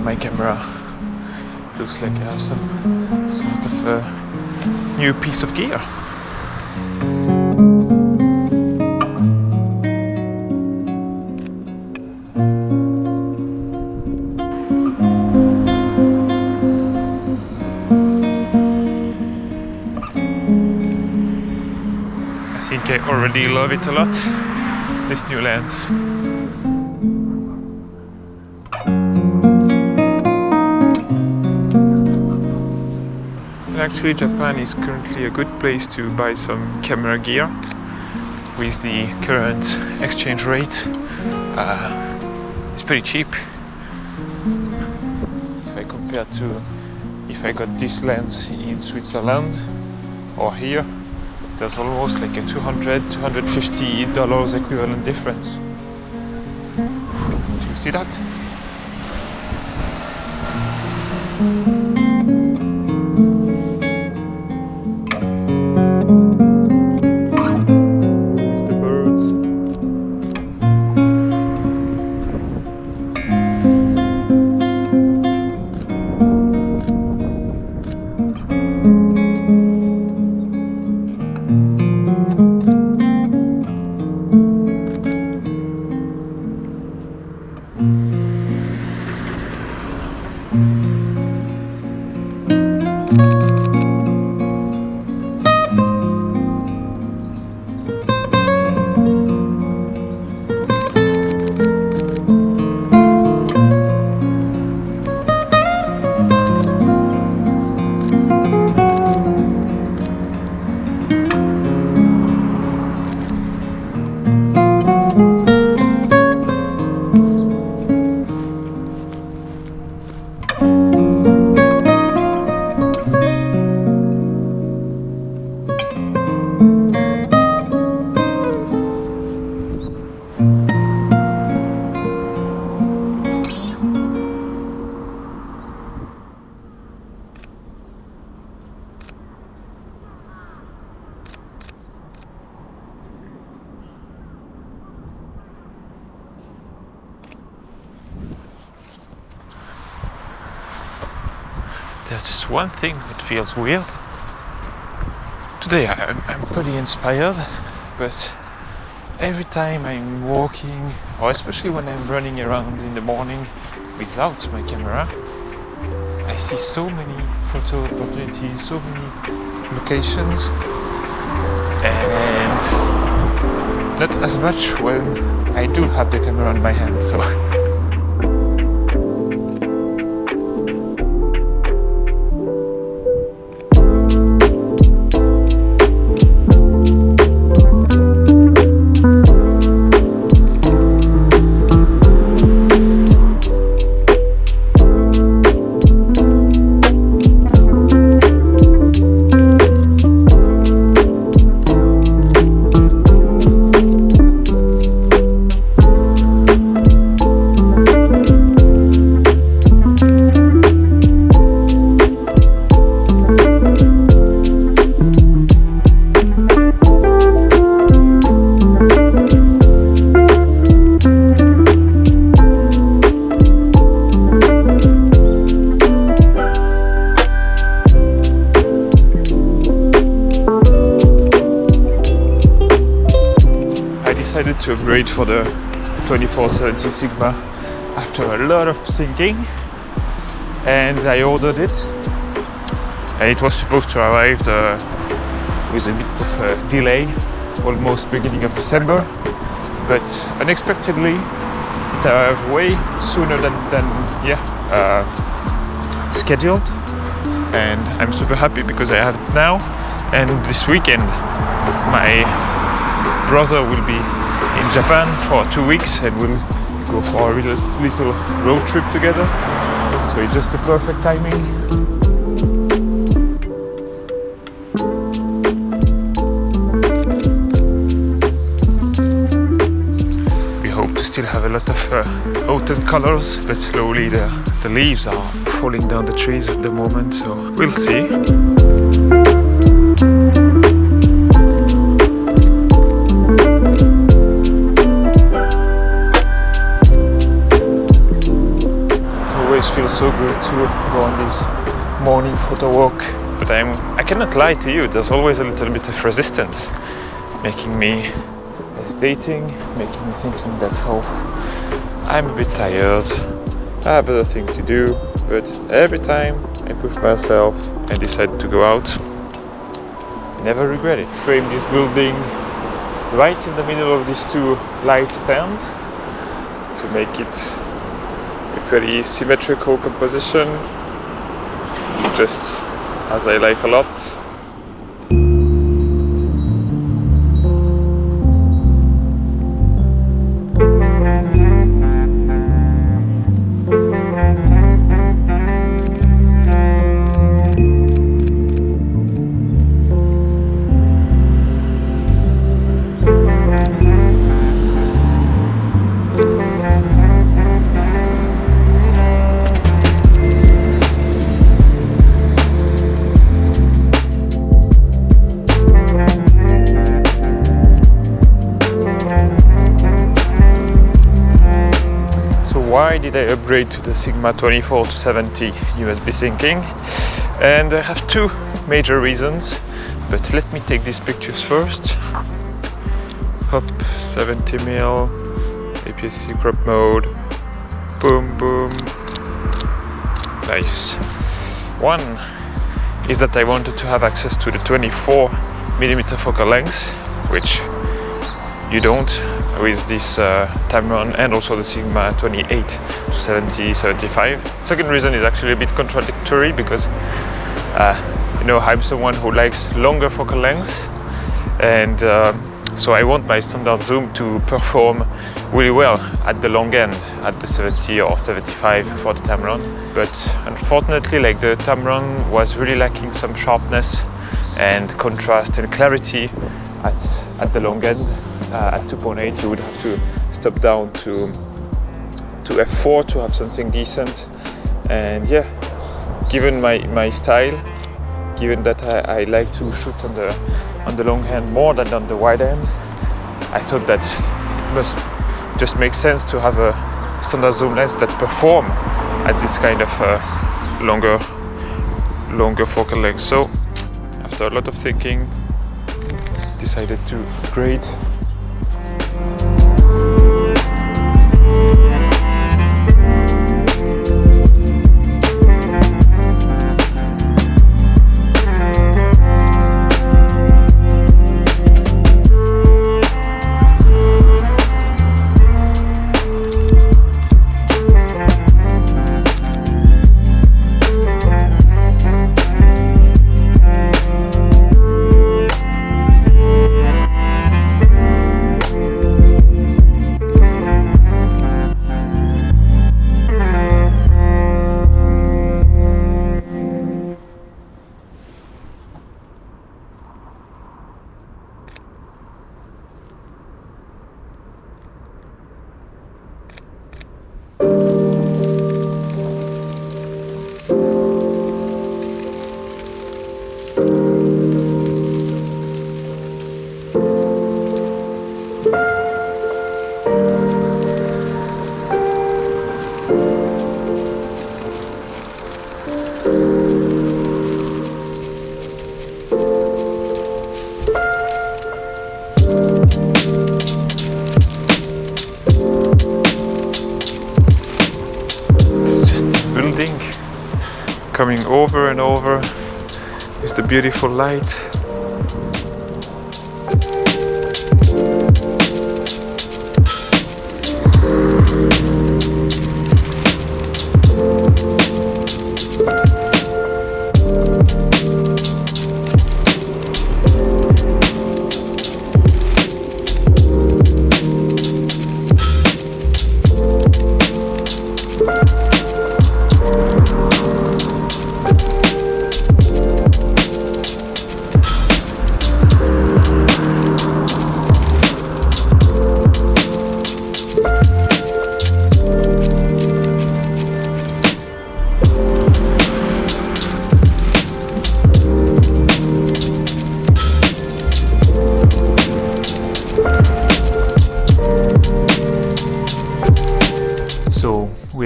on my camera. Looks like I have some sort of a new piece of gear. I think I already love it a lot, this new lens. And actually Japan is currently a good place to buy some camera gear with the current exchange rate. It's pretty cheap. If I compare to if I got this lens in Switzerland or here, there's almost like a $250 equivalent difference. Do you see that? There's the birds. There's just one thing that feels weird. Today I'm pretty inspired, but every time I'm walking, or especially when I'm running around in the morning without my camera, I see so many photo opportunities, so many locations, and not as much when I do have the camera in my hand. So I decided to upgrade for the 2470 Sigma after a lot of thinking, and I ordered it. And it was supposed to arrive with a bit of a delay, almost beginning of December, but unexpectedly it arrived way sooner than scheduled, and I'm super happy because I have it now. And this weekend my brother will be in Japan for 2 weeks and we'll go for a little road trip together, so it's just the perfect timing. We hope to still have a lot of autumn colors, but slowly the leaves are falling down the trees at the moment, so we'll see. Feels so good to go on this morning photo walk. But I cannot lie to you, there's always a little bit of resistance, making me hesitating, making me thinking that, oh, I'm a bit tired, I have other things to do. But every time I push myself and decide to go out, I never regret it. Frame this building right in the middle of these two light stands to make it a pretty symmetrical composition, just as I like a lot. Why did I upgrade to the Sigma 24 to 70, you must be thinking? And I have two major reasons, but let me take these pictures first. Hop, 70mm, APS-C crop mode, boom, boom, nice. One is that I wanted to have access to the 24mm focal length, which you don't with this Tamron and also the Sigma 28 to 70, 75. Second reason is actually a bit contradictory because I'm someone who likes longer focal lengths, and so I want my standard zoom to perform really well at the long end, at the 70 or 75 for the Tamron. But unfortunately, like, the Tamron was really lacking some sharpness and contrast and clarity at the long end. At 2.8 you would have to stop down to f4 to have something decent. And yeah, given my style, given that I like to shoot on the long end more than on the wide end, I thought that it must just make sense to have a standard zoom lens that perform at this kind of longer focal length. So after a lot of thinking, decided to upgrade. Coming over and over with the beautiful light.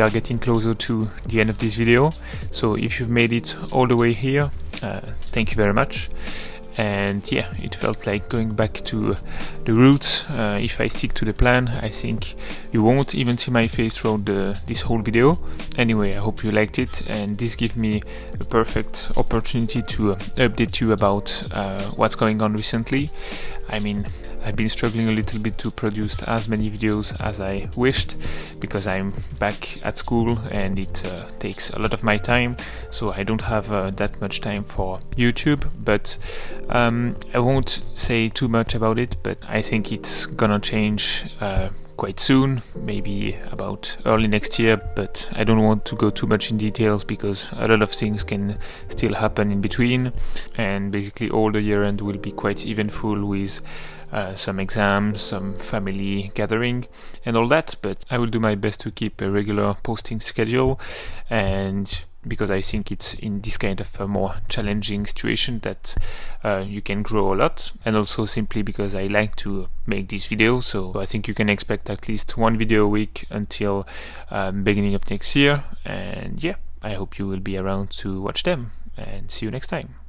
are getting closer to the end of this video, so if you've made it all the way here, thank you very much. And yeah, it felt like going back to the roots. If I stick to the plan, I think you won't even see my face throughout this whole video. Anyway, I hope you liked it, and this gives me a perfect opportunity to update you about what's going on recently. I mean, I've been struggling a little bit to produce as many videos as I wished, because I'm back at school and it takes a lot of my time, so I don't have that much time for YouTube. But I won't say too much about it, but I think it's gonna change quite soon, maybe about early next year, but I don't want to go too much in details because a lot of things can still happen in between, and basically all the year end will be quite eventful with some exams, some family gathering and all that. But I will do my best to keep a regular posting schedule, and because I think it's in this kind of a more challenging situation that you can grow a lot, and also simply because I like to make these videos. So I think you can expect at least one video a week until beginning of next year. And yeah, I hope you will be around to watch them, and see you next time.